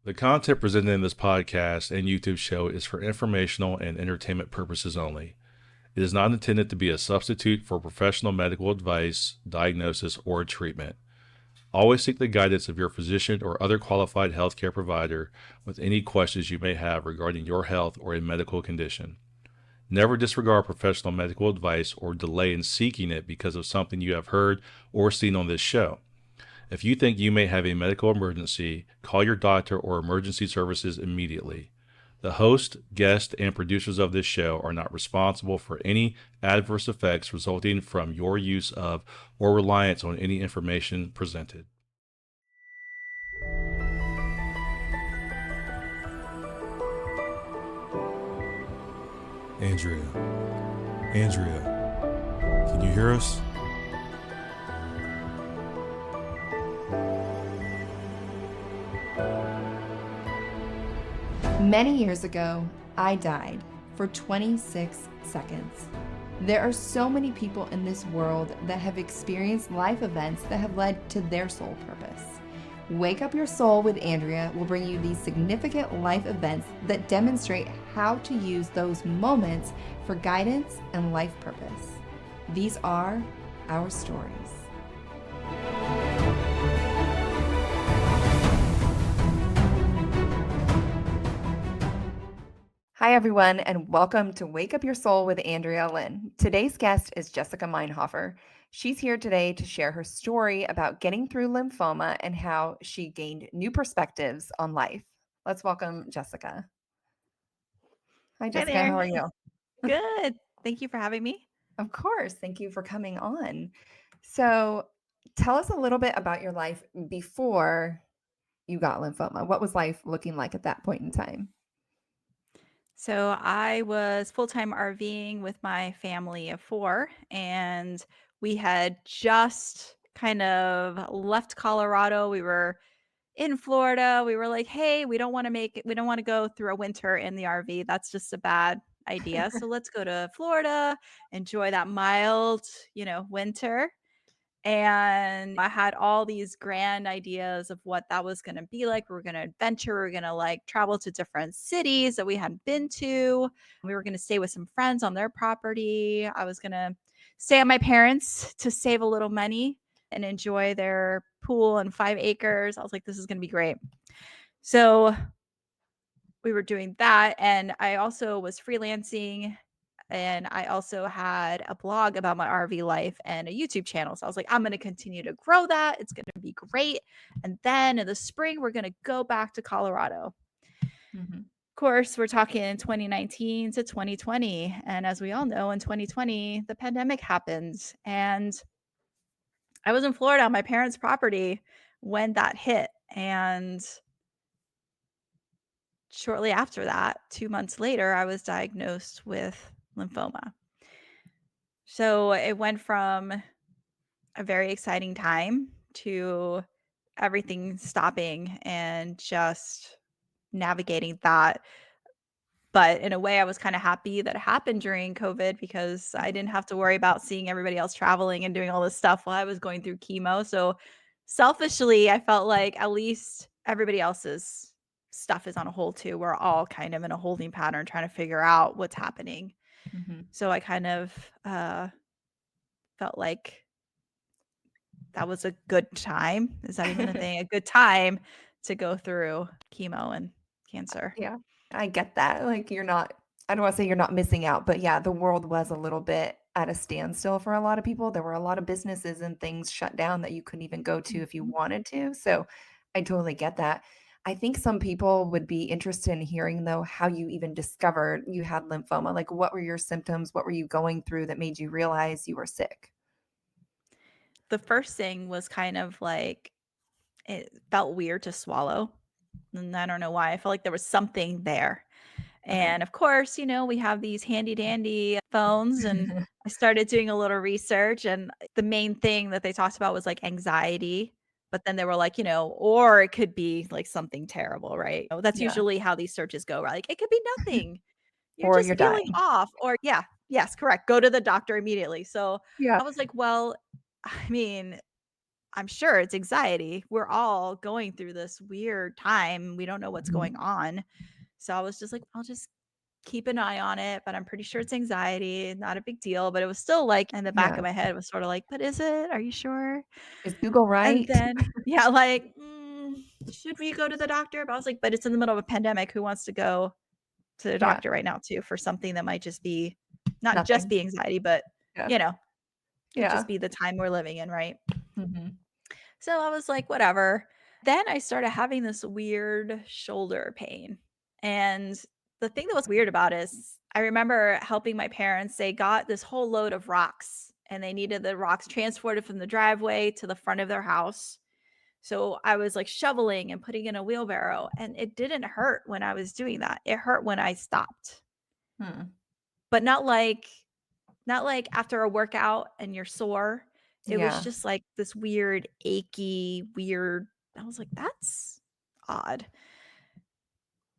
The content presented in this podcast and YouTube show is for informational and entertainment purposes only. It is not intended to be a substitute for professional medical advice, diagnosis, or treatment. Always seek the guidance of your physician or other qualified healthcare provider with any questions you may have regarding your health or a medical condition. Never disregard professional medical advice or delay in seeking it because of something you have heard or seen on this show. If you think you may have a medical emergency, call your doctor or emergency services immediately. The host, guest, and producers of this show are not responsible for any adverse effects resulting from your use of or reliance on any information presented. Andrea, can you hear us? Many years ago, I died for 26 seconds. There are so many people in this world that have experienced life events that have led to their soul purpose. Wake Up Your Soul with Andrea will bring you these significant life events that demonstrate how to use those moments for guidance and life purpose. These are our stories. Hi, everyone, and welcome to Wake Up Your Soul with Andrea Lynn. Today's guest is Jessica Meinhofer. She's here today to share her story about getting through lymphoma and how she gained new perspectives on life. Let's welcome Jessica. Hi, Hi Jessica. there. How are you? Good. Thank you for having me. Of course. Thank you for coming on. So, tell us a little bit about your life before you got lymphoma. What was life looking like at that point in time? So I was full-time RVing with my family of four, and we had just kind of left Colorado. We were in Florida. We were like, hey, we don't want to go through a winter in the RV. That's just a bad idea. So let's go to Florida, enjoy that mild, winter. And I had all these grand ideas of what that was going to be like. We were going to adventure. We were going to like travel to different cities that we hadn't been to. We were going to stay with some friends on their property. I was going to stay at my parents to save a little money and enjoy their pool and 5 acres. I was like, this is going to be great. So we were doing that. And I also was freelancing, and I also had a blog about my RV life and a YouTube channel. So I was like, I'm going to continue to grow that. It's going to be great. And then in the spring, we're going to go back to Colorado. Mm-hmm. Of course, we're talking 2019 to 2020. And as we all know, in 2020, the pandemic happened. And I was in Florida on my parents' property when that hit. And shortly after that, 2 months later, I was diagnosed with lymphoma. So it went from a very exciting time to everything stopping and just navigating that. But in a way, I was kind of happy that it happened during COVID because I didn't have to worry about seeing everybody else traveling and doing all this stuff while I was going through chemo. So selfishly, I felt like at least everybody else's stuff is on a hold too. We're all kind of in a holding pattern trying to figure out what's happening. Mm-hmm. So I kind of felt like that was a good time. Is that even a thing? A good time to go through chemo and cancer. Yeah, I get that. Like I don't want to say you're not missing out, but yeah, the world was a little bit at a standstill for a lot of people. There were a lot of businesses and things shut down that you couldn't even go to if you Mhm. wanted to. So I totally get that. I think some people would be interested in hearing though how you even discovered you had lymphoma. Like what were your symptoms? What were you going through that made you realize you were sick? The first thing was kind of like it felt weird to swallow. And I don't know why. I felt like there was something there. Okay. And of course, we have these handy dandy phones, and I started doing a little research, and the main thing that they talked about was like anxiety. But then they were like, or it could be like something terrible, right? That's Yeah. usually how these searches go, right? Like it could be nothing. You're Or just you're feeling dying. off. Or yeah, yes, correct. Go to the doctor immediately. So Yeah. I was like, well, I mean, I'm sure it's anxiety. We're all going through this weird time. We don't know what's Mhm. going on. So I was just like, I'll just keep an eye on it, but I'm pretty sure it's anxiety, not a big deal. But it was still like in the back Yeah. of my head, it was sort of like, but is it? Are you sure? Is Google And right? then, yeah, like, should we go to the doctor? But I was like, but it's in the middle of a pandemic. Who wants to go to the Yeah. doctor right now, too, for something that might just be not just Nothing. be anxiety, but, Yeah. you know, it just Yeah. be the time we're living in, right? Mhm. So I was like, whatever. Then I started having this weird shoulder pain. And the thing that was weird about it is I remember helping my parents. They got this whole load of rocks and they needed the rocks transported from the driveway to the front of their house. So I was like shoveling and putting in a wheelbarrow and it didn't hurt when I was doing that. It hurt when I stopped. Hmm. But not like after a workout and you're sore. It was Yeah. just like this weird, achy, weird. I was like, "That's odd."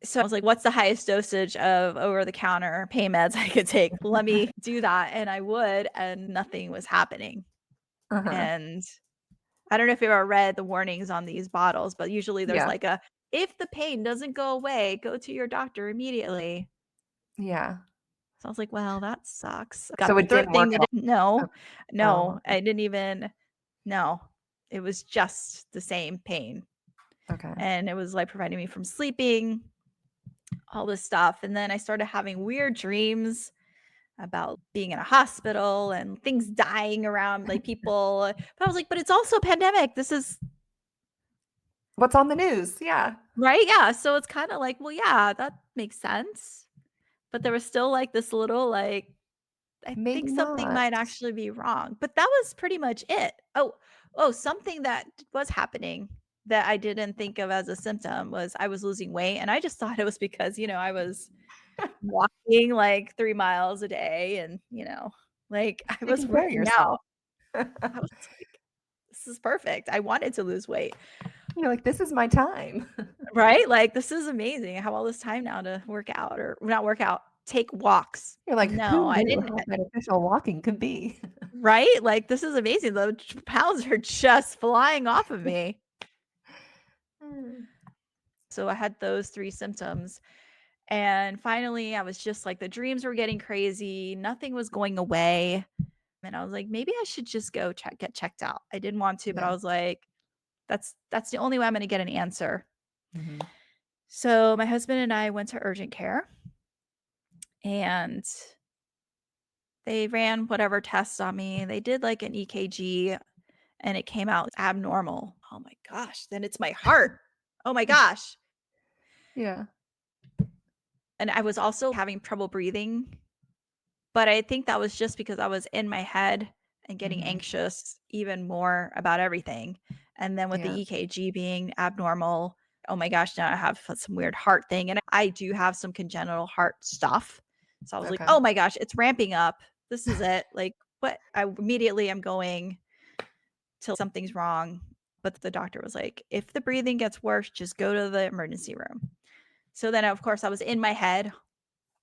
So I was like, "What's the highest dosage of over-the-counter pain meds I could take? Let me do that." And I would, and nothing was happening. Uh-huh. And I don't know if you ever read the warnings on these bottles, but usually there's Yeah. like a, "If the pain doesn't go away, go to your doctor immediately." Yeah. So I was like, "Well, that sucks." Got So the it 3rd didn't thing work they at all. didn't know. Oh, No, I didn't even no. It was just the same pain, okay. and it was, like, preventing me from sleeping, all this stuff, and then I started having weird dreams about being in a hospital and things dying around, like, people, but I was like, "But it's also a pandemic. This is" What's on the news? Yeah. right? Yeah, so it's kinda like, well, yeah, that makes sense, but there was still, like, this little, like, I Maybe think something not. might actually be wrong, but that was pretty much it. Oh, something that was happening that I didn't think of as a symptom was I was losing weight, and I just thought it was because, I was walking, like, 3 miles a day and, like, I was Taking care of working out. yourself. I was like, "This is perfect." I wanted to lose weight, You're like, "This is my time." right? Like, "This is amazing. I have all this time now to work out," or not work out, take walks. You're like, No, "Who I knew didn't. how beneficial walking could be?" Right? Like, this is amazing. The pounds are just flying off of me. Mm. So I had those 3 symptoms, and finally, I was just like the dreams were getting crazy, nothing was going away, and I was like, "Maybe I should just go get checked out." I didn't want to, but I Yeah. was like, "That's the only way I'm gonna get an answer." Mhm. So my husband and I went to urgent care, and they ran whatever tests on me. They did, like, an EKG, and it came out abnormal. Oh my gosh, then it's my heart. Oh my gosh. Yeah. And I was also having trouble breathing, but I think that was just because I was in my head and getting Mhm. anxious even more about everything. And then with the Yeah. EKG being abnormal, oh my gosh, now I have some weird heart thing. And I do have some congenital heart stuff. So I was like, Okay. oh my gosh, it's ramping up. This is it. Like, what? I immediately am going till something's wrong. But the doctor was like, if the breathing gets worse, just go to the emergency room. So then, of course, I was in my head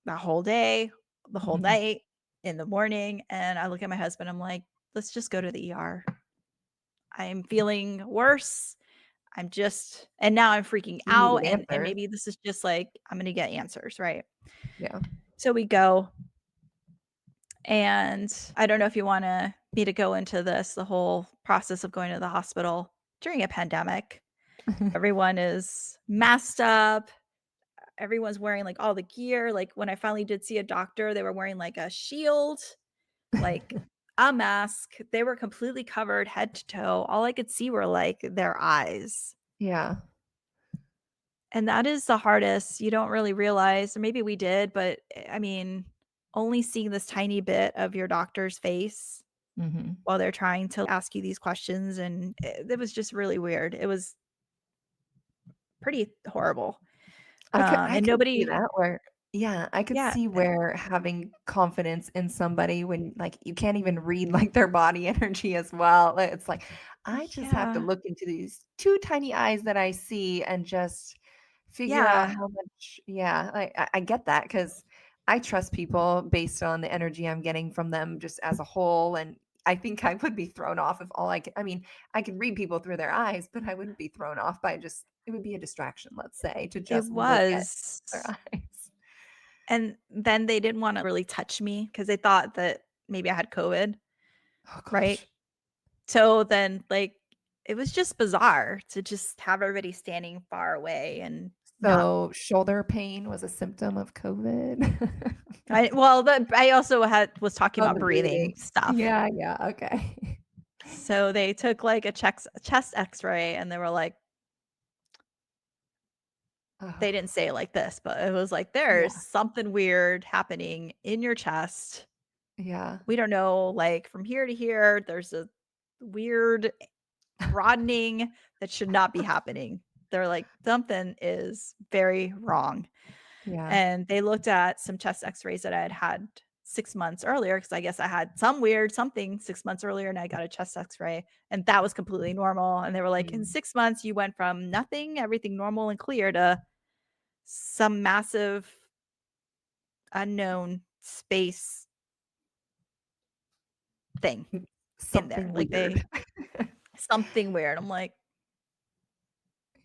the whole day, the whole Mhm. night, in the morning, and I look at my husband, I'm like, "Let's just go to the ER. I'm feeling worse. I'm just" and now I'm freaking You out, needed and answers. maybe this is just like, I'm gonna get answers, right? Yeah. So we go, and I don't know if you wanna me to go into this, the whole process of going to the hospital during a pandemic. Everyone is masked up. Everyone's wearing, like, all the gear. Like, when I finally did see a doctor, they were wearing, like, a shield, like, a mask. They were completely covered head to toe. All I could see were, like, their eyes, Yeah. and that is the hardest. You don't really realize, or maybe we did, but, I mean, only seeing this tiny bit of your doctor's face Mhm. while they're trying to ask you these questions, and it was just really weird. It was pretty horrible, I and could see nobody. that where yeah, I could Yeah, see where having confidence in somebody when, like, you can't even read, like, their body energy as well. It's like, I just have to yeah, look into these 2 tiny eyes that I see and just figure out yeah. how much yeah, I get that because I trust people based on the energy I'm getting from them just as a whole, and I think I would be thrown off if all I mean, I can read people through their eyes, but I wouldn't be thrown off by just it would be a distraction, let's say, to It just look at their was. eyes. And then they didn't wanna really touch me because they thought that maybe I had COVID, Oh right? gosh. So then, like, it was just bizarre to just have everybody standing far away and not So shoulder pain was a symptom of COVID? I also was talking Oh, about the breathing breathing. stuff. Yeah, yeah, okay. So they took, like, a chest X-ray, and they were like Oh, they didn't say it like this, but it was like, "There's yeah, something weird happening in your chest. yeah. We don't know, like, from here to here, there's a weird broadening that should not be happening." They're like, "Something is very wrong." Yeah. And they looked at some chest X-rays that I had had 6 months earlier because I guess I had some weird something 6 months earlier, and I got a chest X-ray, and that was completely normal, and they were like, "In Mm. 6 months, you went from nothing, everything normal and clear, to some massive unknown space thing in there." Something Like, weird. they something weird. I'm like,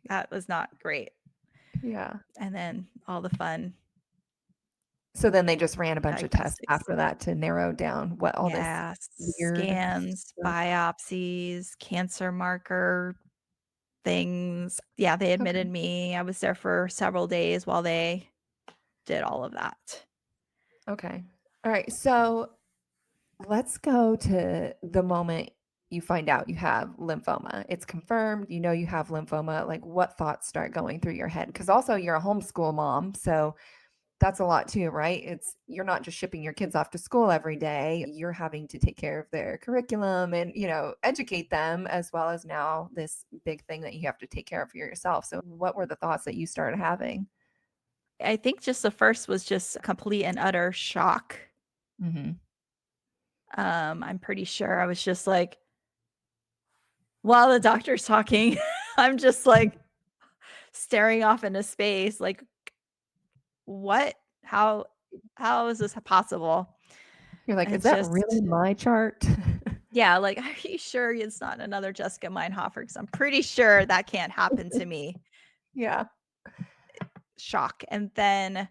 "That was not great." Yeah. And then all the fun So then they just ran a bunch of tests diagnostics. after that to narrow down what all this Yeah, weird scans, stuff. biopsies, cancer marker things. Yeah, they Okay. admitted me. I was there for several days while they did all of that. Okay. All right. So let's go to the moment you find out you have lymphoma. It's confirmed, you know you have lymphoma. Like, what thoughts start going through your head? Because also you're a homeschool mom, so that's a lot too, right? It's you're not just shipping your kids off to school every day. You're having to take care of their curriculum and, educate them, as well as now this big thing that you have to take care of for yourself. So what were the thoughts that you started having? I think just the first was just complete and utter shock. Mhm. I'm pretty sure I was just like, while the doctor's talking, I'm just like staring off into space, like, what? How how is this possible? You're like, And "Is it's that really just my chart?" yeah, like, are you sure it's not another Jessica Meinhofer? Because I'm pretty sure that can't happen to me. Yeah. Shock. And then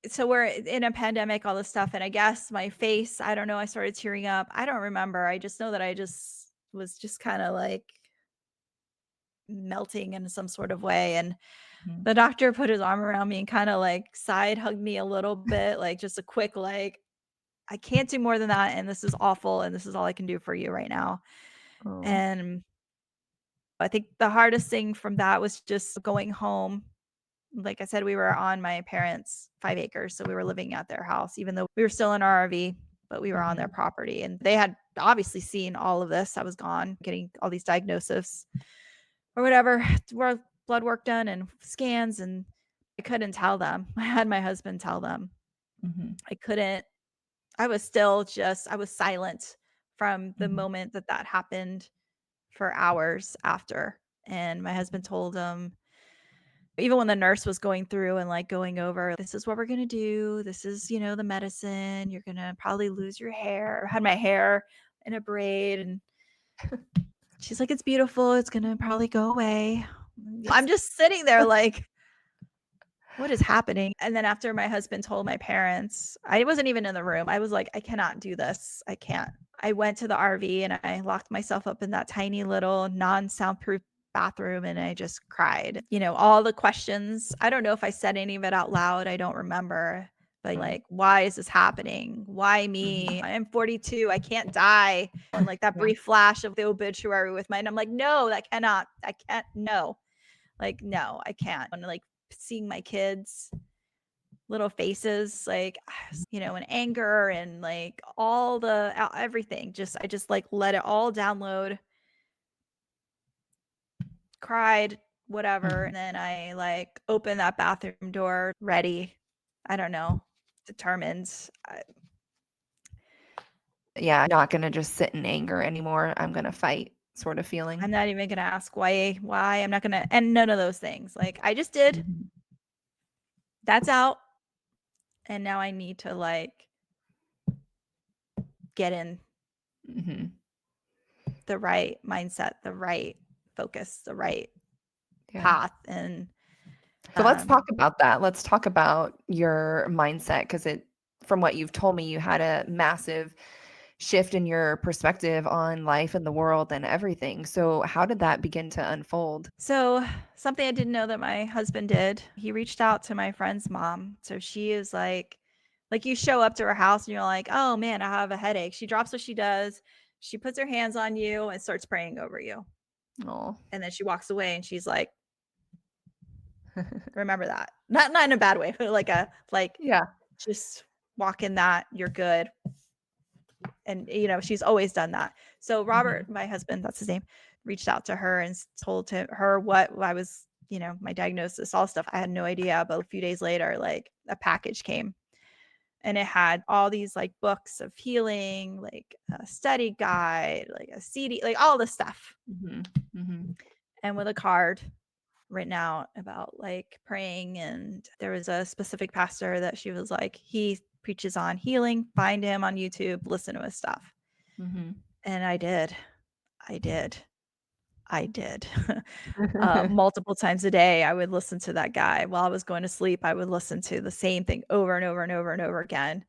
so we're in a pandemic, all this stuff, and I guess my face, I don't know, I started tearing up. I don't remember. I just know that I just was just kinda, like, melting in some sort of way, and Mhm. the doctor put his arm around me and kinda, like, side hugged me a little bit, like, just a quick, like, "I can't do more than that, and this is awful, and this is all I can do for you right now." Oh. And I think the hardest thing from that was just going home. Like I said, we were on my parents' 5 acres, so we were living at their house, even though we were still in our RV, but we were on their Mhm. property, and they had obviously seen all of this. I was gone, getting all these diagnoses or whatever, blood work done and scans, and I couldn't tell them. I had my husband tell them. Mhm. I couldn't I was still just I was silent from the Mhm. moment that that happened for hours after, and my husband told him even when the nurse was going through and, like, going over, "This is what we're gonna do. This is, the medicine. You're gonna probably lose your hair." I had my hair in a braid, and she's like, "It's beautiful. It's gonna probably go away." I'm just sitting there like, "What is happening?" And then after my husband told my parents, I wasn't even in the room. I was like, "I cannot do this. I can't." I went to the RV and I locked myself up in that tiny little non-soundproof bathroom and I just cried. All the questions. I don't know if I said any of it out loud. I don't remember. But Mm. like, why is this happening? Why Mhm. me? I'm 42. I can't die. And like that Yeah. brief flash of the obituary with mine. I'm like, no, I can't, no. Like, no, I can't. And like seeing my kids little faces, like, in anger and like all the everything. I just like let it all download, cried, whatever. Mhm. And then I like opened that bathroom door, ready. I don't know, determined. Yeah, not gonna just sit in anger anymore. I'm gonna fight sort of feeling. I'm not even gonna ask why. I'm not gonna, and none of those things. Like I just did. Mhm. That's out. And now I need to like get in. Mm-hmm. the right mindset, the right focus, the right Yeah. path. And So let's talk about that. Let's talk about your mindset because from what you've told me, you had a massive shift in your perspective on life and the world and everything. So how did that begin to unfold? so something I didn't know that my husband did, he reached out to my friend's mom. So she is like you show up to her house and you're like, oh man, I have a headache. She drops what she does. She puts her hands on you and starts praying over you. Oh, And then she walks away and she's like, remember that. Not in a bad way, but like yeah. just walk in that, you're good. And she's always done that. So Robert, my husband, that's his name, reached out to her and told her what I was, my diagnosis, all stuff. I had no idea. But a few days later, like a package came and it had all these like books of healing, like a study guide, like a CD, like all this stuff. And with a card written out about like praying. And there was a specific pastor that she was like, he preaches on healing, find him on YouTube, listen to his stuff. And I did multiple times a day. I would listen to that guy while I was going to sleep. I would listen to the same thing over and over and over and over again.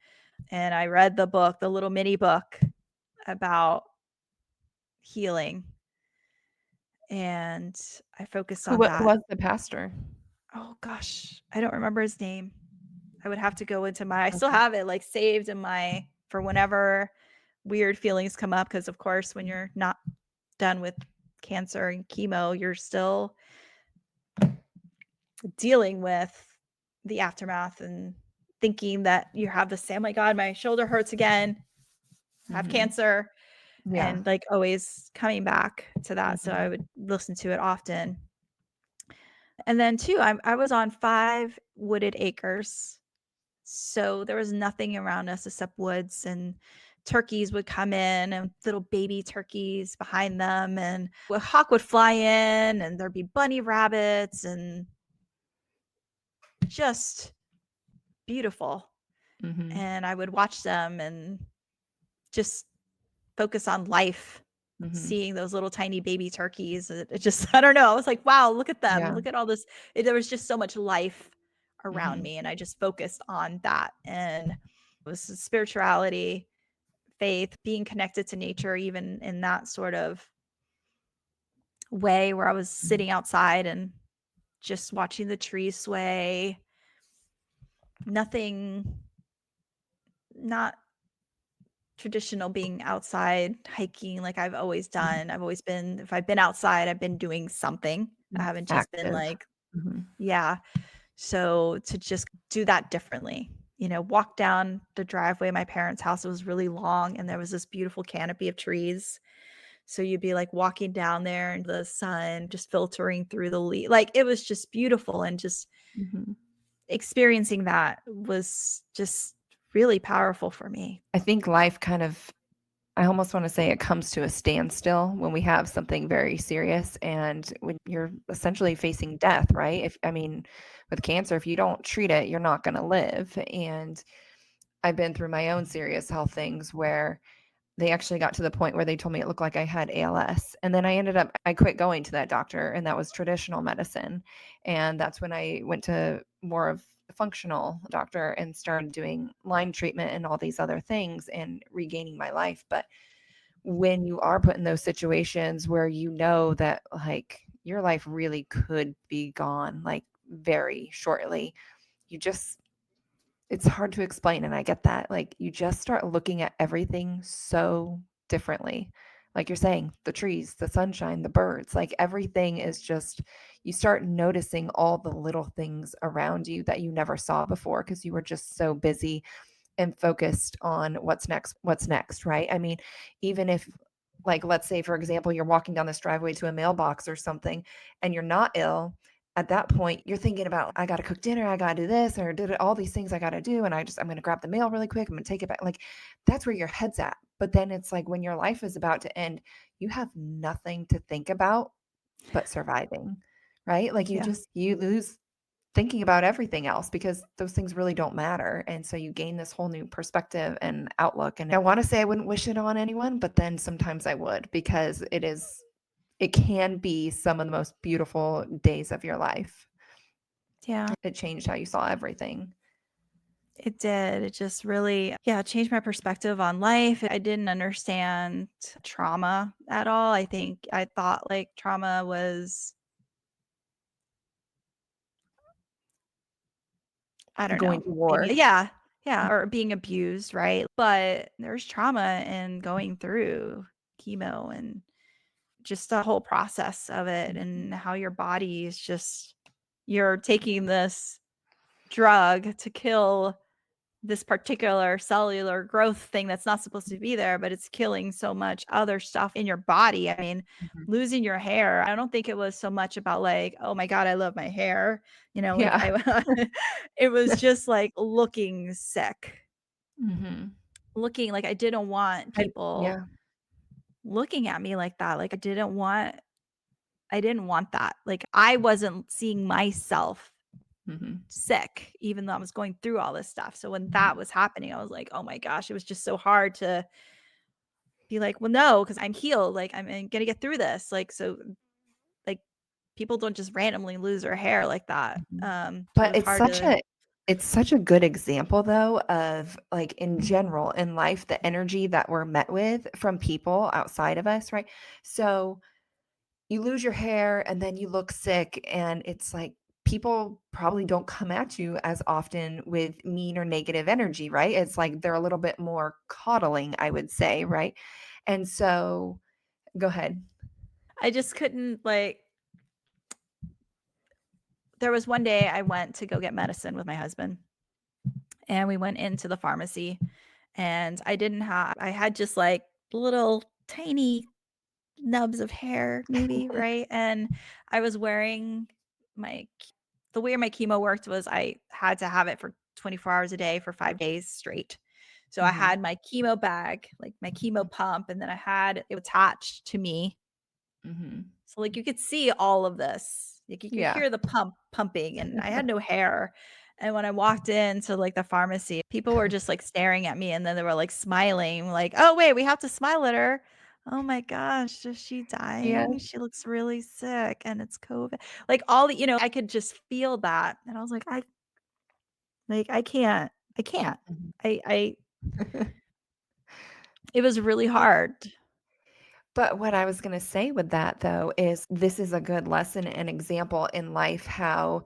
And I read the book, the little mini book about healing, and I focused on Who that. was the pastor? Oh gosh, I don't remember his name. I would have to go into I still have it like saved in for whenever weird feelings come up. Because of course, when you're not done with cancer and chemo, you're still dealing with the aftermath and thinking that you have the same, oh my God, my shoulder hurts again, I have cancer. Yeah. And like always coming back to that. So I would listen to it often. And then too, I was on 5 wooded acres. So there was nothing around us except woods, and turkeys would come in and little baby turkeys behind them, and a hawk would fly in, and there'd be bunny rabbits, and just beautiful. And I would watch them and just focus on life, seeing those little tiny baby turkeys. It just, I don't know. I was like, wow, look at them. Yeah. Look at all this. There was just so much life around me. And I just focused on that. And it was spirituality, faith, being connected to nature, even in that sort of way where I was sitting outside and just watching the trees sway. Nothing, not traditional being outside hiking like I've always done. I've always been, if I've been outside, I've been doing something. I haven't just been Active. like, yeah. So to just do that differently, walk down the driveway of my parents' house. It was really long and there was this beautiful canopy of trees. So you'd be like walking down there and the sun just filtering through the leaf. Like it was just beautiful, and just experiencing that was just really powerful for me. I think life I almost want to say it comes to a standstill when we have something very serious and when you're essentially facing death, right? With cancer, if you don't treat it, you're not going to live. And I've been through my own serious health things where they actually got to the point where they told me it looked like I had ALS. And then I quit going to that doctor, and that was traditional medicine. And that's when I went to more of a functional doctor and started doing Lyme treatment and all these other things and regaining my life. But when you are put in those situations where you know that like your life really could be gone like very shortly, it's hard to explain. And I get that. Like you just start looking at everything so differently. Like you're saying, the trees, the sunshine, the birds, like everything is just, you start noticing all the little things around you that you never saw before because you were just so busy and focused on what's next, right? Even if, like, let's say, for example, you're walking down this driveway to a mailbox or something and you're not ill, at that point, you're thinking about, I got to cook dinner, I got to do this, or did all these things I got to do. And I'm going to grab the mail really quick. I'm going to take it back. Like, that's where your head's at. But then it's like when your life is about to end, you have nothing to think about but surviving, right? Like you lose thinking about everything else because those things really don't matter. And so you gain this whole new perspective and outlook. And I want to say I wouldn't wish it on anyone, but then sometimes I would because it can be some of the most beautiful days of your life. Yeah, It changed how you saw everything. it did. It just really, yeah, changed my perspective on life. I didn't understand trauma at all. I think I thought like trauma was, I don't Going know, to war. maybe, yeah, yeah, or being abused, right? But there's trauma in going through chemo and just the whole process of it and how your body is just, you're taking this drug to kill this particular cellular growth thing that's not supposed to be there, but it's killing so much other stuff in your body. I mean, Mhm. losing your hair, I don't think it was so much about like, oh my God, I love my hair. Like Yeah. it was just like looking sick, Mhm. looking like I didn't want people Yeah. looking at me like that. Like I didn't want that. Like I wasn't seeing myself Mhm. sick, even though I was going through all this stuff. So when that Mhm. was happening, I was like, "Oh my gosh," it was just so hard to be like, "Well, no, because I'm healed. Like I'm gonna get through this." Like so, like people don't just randomly lose their hair like that. Mhm. So it But was hard to. it's such a good example though of like in general in life, the energy that we're met with from people outside of us, right? So you lose your hair and then you look sick and it's like people probably don't come at you as often with mean or negative energy, right? It's like they're a little bit more coddling, I would say, right? And so go ahead. I just couldn't like. There was one day I went to go get medicine with my husband, and we went into the pharmacy, and I had just like little tiny nubs of hair maybe, right? And I was wearing my the way my chemo worked was I had to have it for 24 hours a day for 5 days straight. So I Mhm. had my chemo bag, like my chemo pump, and then I had it attached to me. Mhm. So like you could see all of this. Like you could Yeah. hear the pump pumping and I had no hair. And when I walked into like the pharmacy, people were just like staring at me and then they were like smiling, like, "Oh, wait, we have to smile at her. Oh my gosh, is she Yeah. dying? She looks really sick and it's COVID." Like all I could just feel that. And I was like, I can't. I can't. Mhm. I It was really hard. But what I was going to say with that though is this is a good lesson and example in life how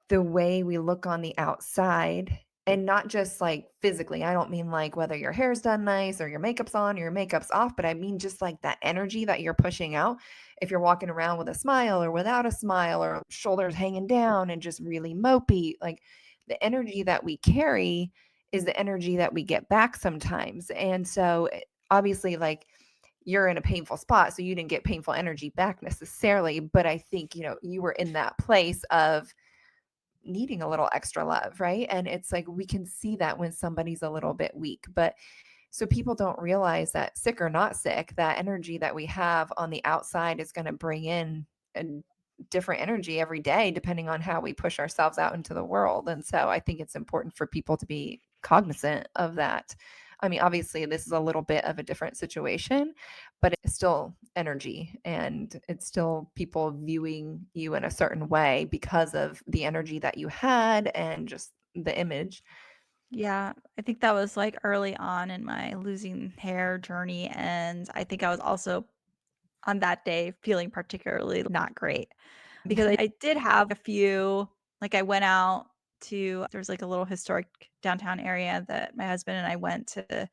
the way we look on the outside and not just like physically. I don't mean like whether your hair's done nice or your makeup's on or your makeup's off, but I mean just like that energy that you're pushing out. If you're walking around with a smile or without a smile or shoulders hanging down and just really mopey, like the energy that we carry is the energy that we get back sometimes. And so obviously like you're in a painful spot, so you didn't get painful energy back necessarily, but I think, you were in that place of needing a little extra love, right? And it's like we can see that when somebody's a little bit weak. But so people don't realize that sick or not sick, that energy that we have on the outside is going to bring in a different energy every day, depending on how we push ourselves out into the world. And so I think it's important for people to be cognizant of that. I mean, obviously, this is a little bit of a different situation, but it's still energy and it's still people viewing you in a certain way because of the energy that you had and just the image. Yeah, I think that was like early on in my losing hair journey. And I think I was also on that day feeling particularly not great because I did have a few, like I went out to, there's like a little historic downtown area that my husband and I went to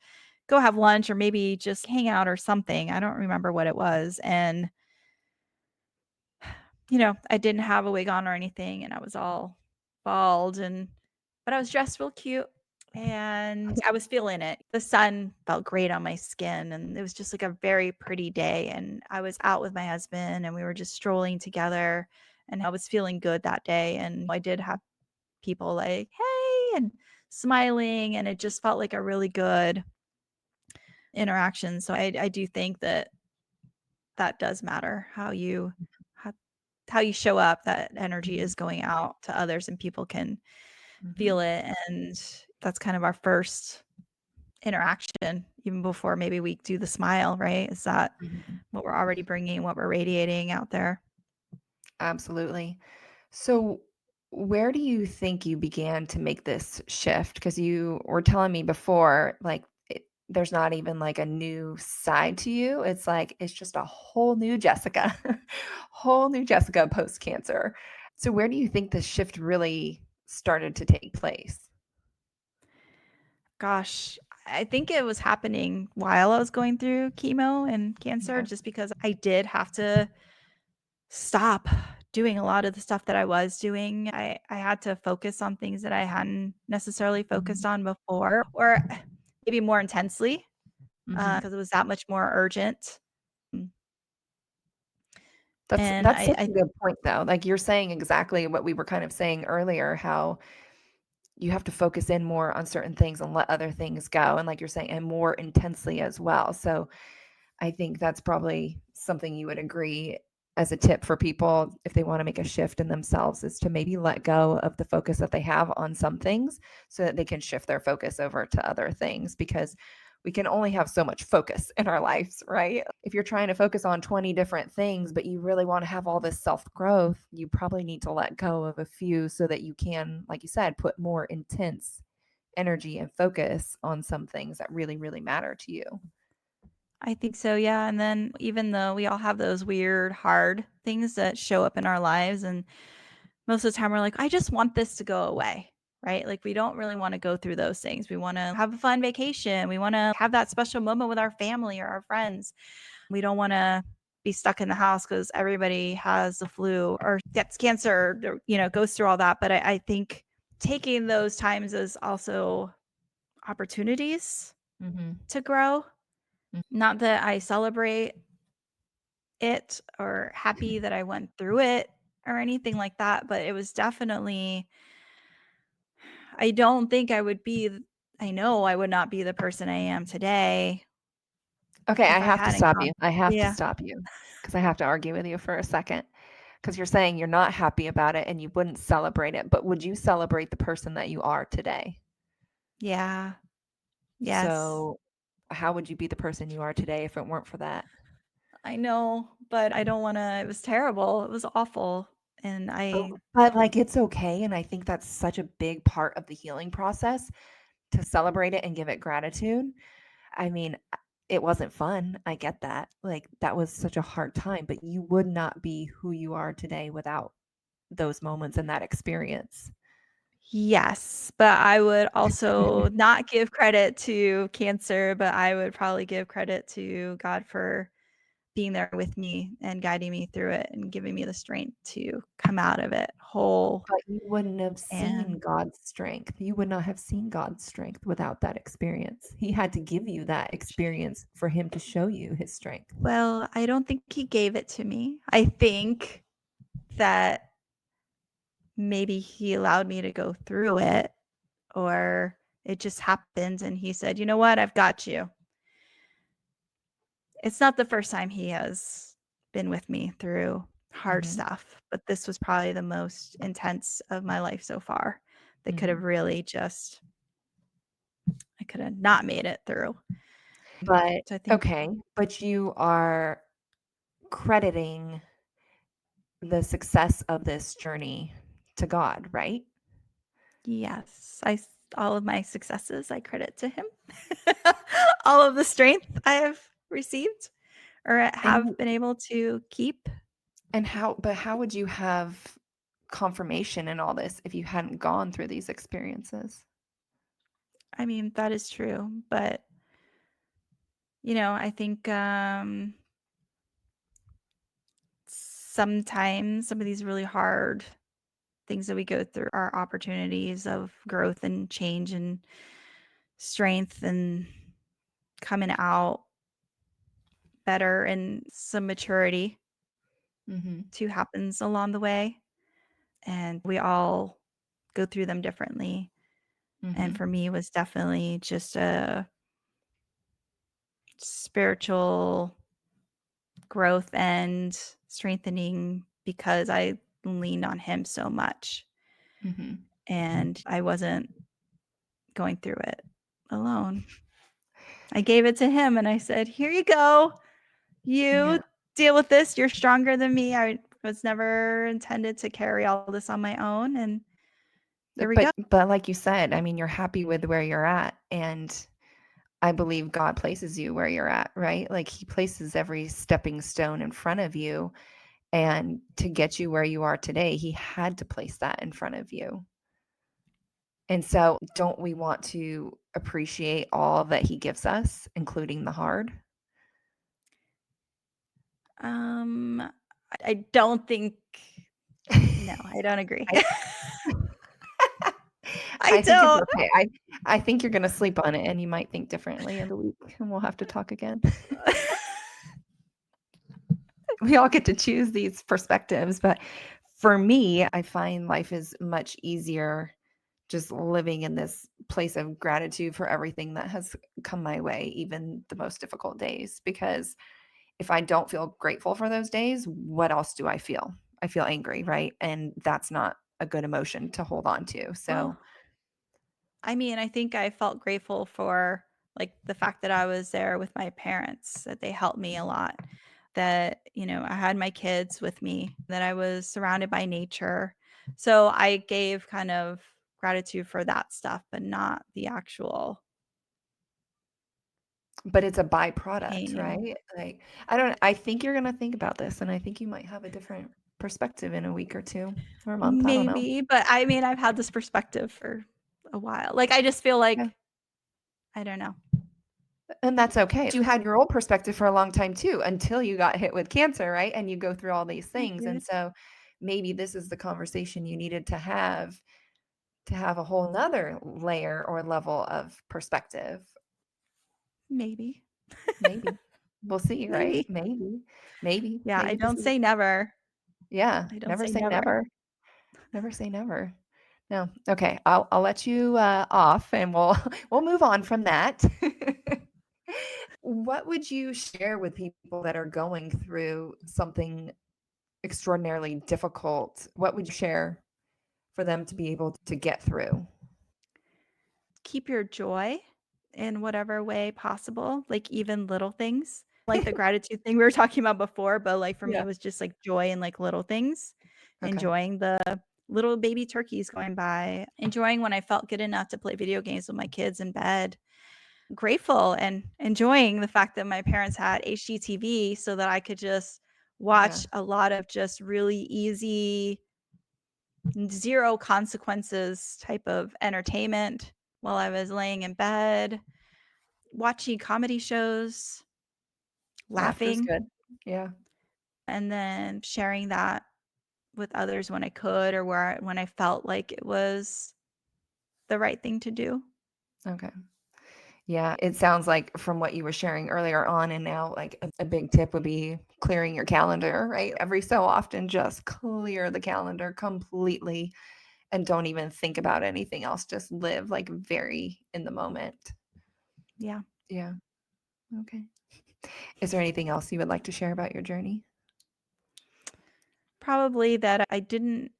go have lunch or maybe just hang out or something. I don't remember what it was. And I didn't have a wig on or anything, and I was all bald but I was dressed real cute, and I was feeling it. The sun felt great on my skin, and it was just like a very pretty day, and I was out with my husband, and we were just strolling together, and I was feeling good that day, and I did have people like, "Hey," and smiling, and it just felt like a really good interaction. So I do think that that does matter how how you show up, that energy Mhm. is going out to others and people can Mhm. feel it. And that's kind of our first interaction, even before maybe we do the smile, right? Is that Mhm. what we're already bringing, what we're radiating out there? Absolutely. So, where do you think you began to make this shift? Because you were telling me before, like, there's not even like a new side to you. It's like, it's just a whole new Jessica, whole new Jessica post cancer. So, where do you think this shift really started to take place? Gosh, I think it was happening while I was going through chemo and cancer, Okay. just because I did have to stop doing a lot of the stuff that I was doing. I had to focus on things that I hadn't necessarily focused Mhm. on before, or maybe more intensely, Mhm. because it was that much more urgent. Mm, That's and that's I such I a good point, though. Like you're saying exactly what we were kind of saying earlier, how you have to focus in more on certain things and let other things go. And like you're saying, and more intensely as well. So I think that's probably something you would agree as a tip for people if they want to make a shift in themselves is to maybe let go of the focus that they have on some things so that they can shift their focus over to other things because we can only have so much focus in our lives, right? If you're trying to focus on 20 different things, but you really want to have all this self growth, you probably need to let go of a few so that you can, like you said, put more intense energy and focus on some things that really, really matter to you. I think so, yeah. And then even though we all have those weird, hard things that show up in our lives, and most of the time we're like, I just want this to go away, right? Like we don't really want to go through those things. We want to have a fun vacation. We want to have that special moment with our family or our friends. We don't want to be stuck in the house because everybody has the flu or gets cancer, or, goes through all that. But I think taking those times as also opportunities Mhm. to grow. Not that I celebrate it or happy that I went through it or anything like that, but it was definitely, I don't think I would be I know I would not be the person I am today Okay, I if I have to hadn't stop gone. you. I have to Yeah. stop you because I have to argue with you for a second. Because you're saying you're not happy about it and you wouldn't celebrate it, but would you celebrate the person that you are today? Yeah. Yes. So, how would you be the person you are today if it weren't for that? I know, but I don't wanna, it was terrible. It was awful. And But, like, it's okay, and I think that's such a big part of the healing process to celebrate it and give it gratitude. I mean, it wasn't fun, I get that, like, that was such a hard time, but you would not be who you are today without those moments and that experience. yes, but I would also not give credit to cancer, but I would probably give credit to God for being there with me and guiding me through it and giving me the strength to come out of it whole. But you wouldn't have And seen God's strength. You would not have seen God's strength without that experience. He had to give you that experience for him to show you his strength. well, I don't think he gave it to me. I think that maybe he allowed me to go through it, or it just happened and he said, "You know what? I've got you." It's not the first time he has been with me through hard Mhm, stuff, but this was probably the most intense of my life so far that could have mhm. really just I could have not made it through. But So I think okay, but you are crediting the success of this journey to God, right? yes, all of my successes I credit to him. All of the strength I have received or And have been able to keep. how would you have confirmation in all this if you hadn't gone through these experiences? I mean, that is true, but I think sometimes some of these really hard things that we go through are opportunities of growth and change and strength and coming out better, and some maturity Mhm, too happens along the way. And we all go through them differently. And mhm, for me, it was definitely just a spiritual growth and strengthening because I leaned on him so much Mhm. and I wasn't going through it alone. I gave it to him and I said, "Here you go. Yeah. You deal with this. You're stronger than me. I was never intended to carry all this on my own, and here we go." But like you said, I mean, you're happy with where you're at, and I believe God places you where you're at, right? Like he places every stepping stone in front of you, and to get you where you are today, he had to place that in front of you. And so, don't we want to appreciate all that he gives us, including the hard? Um, I don't think no, I don't agree. I I I think it's don't. okay. I think you're gonna sleep on it, and you might think differently in the week, and we'll have to talk again. We all get to choose these perspectives, but for me, I find life is much easier just living in this place of gratitude for everything that has come my way, even the most difficult days. Because if I don't feel grateful for those days, what else do I feel? I feel angry, right? And that's not a good emotion to hold on to. Well, So, I mean, I think I felt grateful for, like, the fact that I was there with my parents, that they helped me a lot, that, I had my kids with me, that I was surrounded by nature. So I gave kind of gratitude for that stuff, but not the actual but it's a byproduct, pain and right? Like, I think you're going to think about this, and I think you might have a different perspective in a week or two or a month. I don't know. maybe, but I mean, I've had this perspective for a while. Like, I just feel Yeah. like I don't know. And that's okay. You had your old perspective for a long time too, until you got hit with cancer, right? And you go through all these I things. And did. so maybe this is the conversation you needed to have a whole nother layer or level of perspective. Maybe. Maybe. We'll see, right? Maybe. Maybe. Maybe. Yeah, I Maybe this don't is say never. yeah. I don't Never say say never. never. Never say never. No. Okay. I'll let you off and we'll we'll move on from that. What would you share with people that are going through something extraordinarily difficult? What would you share for them to be able to get through? Keep your joy in whatever way possible, like even little things. Like the gratitude thing we were talking about before, but like for me Yeah. it was just like joy in like little things, Okay. enjoying the little baby turkeys going by, enjoying when I felt good enough to play video games with my kids in bed. Grateful and enjoying the fact that my parents had HGTV so that I could just Yeah. watch a lot of just really easy, zero consequences type of entertainment while I was laying in bed, watching comedy shows, Laughter's laughing, good. Yeah. and then sharing that with others when I could or when I felt like it was the right thing to do. Okay. Yeah. It sounds like from what you were sharing earlier on and now, like a big tip would be clearing your calendar, right? Every so often, just clear the calendar completely and don't even think about anything else. Just live like very in the moment. Yeah. Yeah. Okay. Is there anything else you would like to share about your journey? Probably that I didn't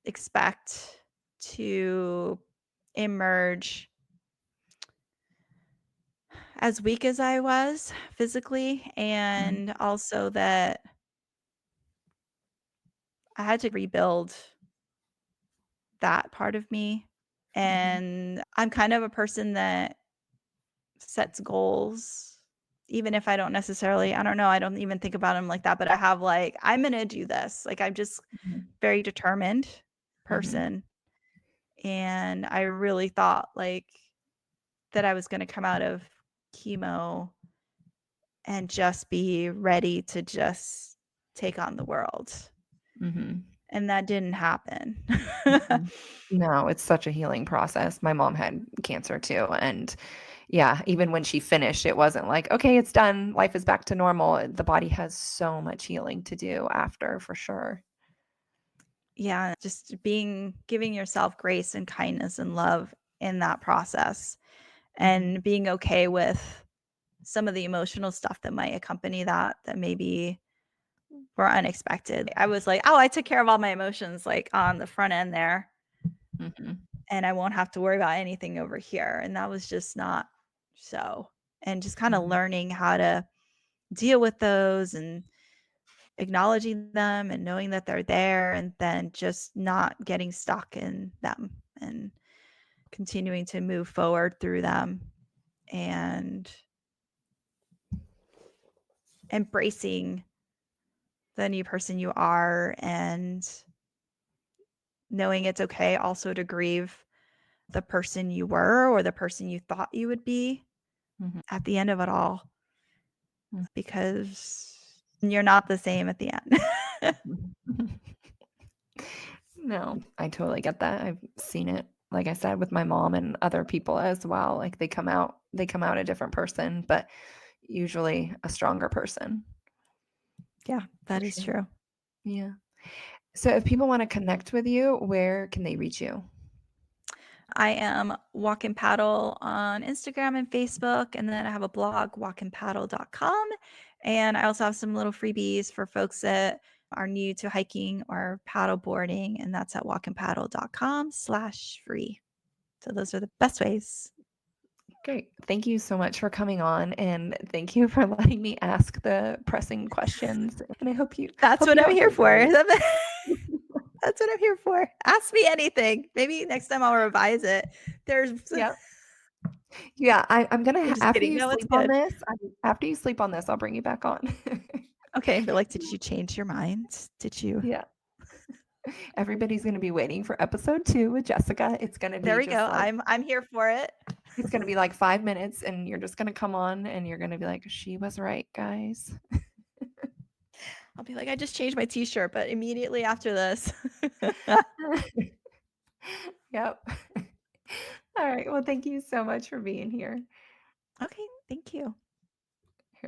expect to emerge as weak as I was physically, Mhm. and also that I had to rebuild that part of me. Mhm. And I'm kind of a person that sets goals, even if I don't necessarily, I don't know, I don't even think about them like that, but I have like, I'm going to do this. Like, I'm just Mhm. very determined Mhm. person. And I really thought like that I was going to come out of chemo and just be ready to just take on the world. Mhm. And that didn't happen. Mhm. No, it's such a healing process. My mom had cancer too, and yeah, even when she finished, it wasn't like, "Okay, it's done. Life is back to normal." The body has so much healing to do after, for sure. Yeah, just giving yourself grace and kindness and love in that process Mhm. and being okay with some of the emotional stuff that might accompany that maybe were unexpected. I was like, oh, I took care of all my emotions like on the front end there, and I won't have to worry about anything over here. And that was just not so. And just kind of learning how to deal with those and acknowledging them and knowing that they're there, and then just not getting stuck in them and continuing to move forward through them and embracing the new person you are, and knowing it's okay also to grieve the person you were or the person you thought you would be at the end of it all, because you're not the same at the end. No, I totally get that. I've seen it, like I said, with my mom and other people as well. Like they come out a different person, but usually a stronger person. Yeah, that is true. Yeah. So if people want to connect with you, where can they reach you? I am Walk and Paddle on Instagram and Facebook, and then I have a blog, walkandpaddle.com. And I also have some little freebies for folks that are new to hiking or paddle boarding, and that's at walkandpaddle.com/free. So those are the best ways. Great. Thank you so much for coming on, and thank you for letting me ask the pressing questions. And I hope you. That's hope what you I'm have here a for. great- That's what I'm here for. Ask me anything. Maybe next time I'll revise it. There's Yeah. Yeah, I'm gonna I'm just after kidding. you No, it's sleep on good. this. After you sleep on this, I'll bring you back on. Okay, but like, did you change your mind? Did you? Yeah. Everybody's gonna be waiting for episode 2 with Jessica. It's gonna be There we just go. like I'm here for it. it's gonna be like 5 minutes, and you're just gonna come on, and you're gonna be like, "She was right, guys." I'll be like, I just changed my t-shirt, but immediately after this. Yep. All right. Well, thank you so much for being here. Okay, thank you.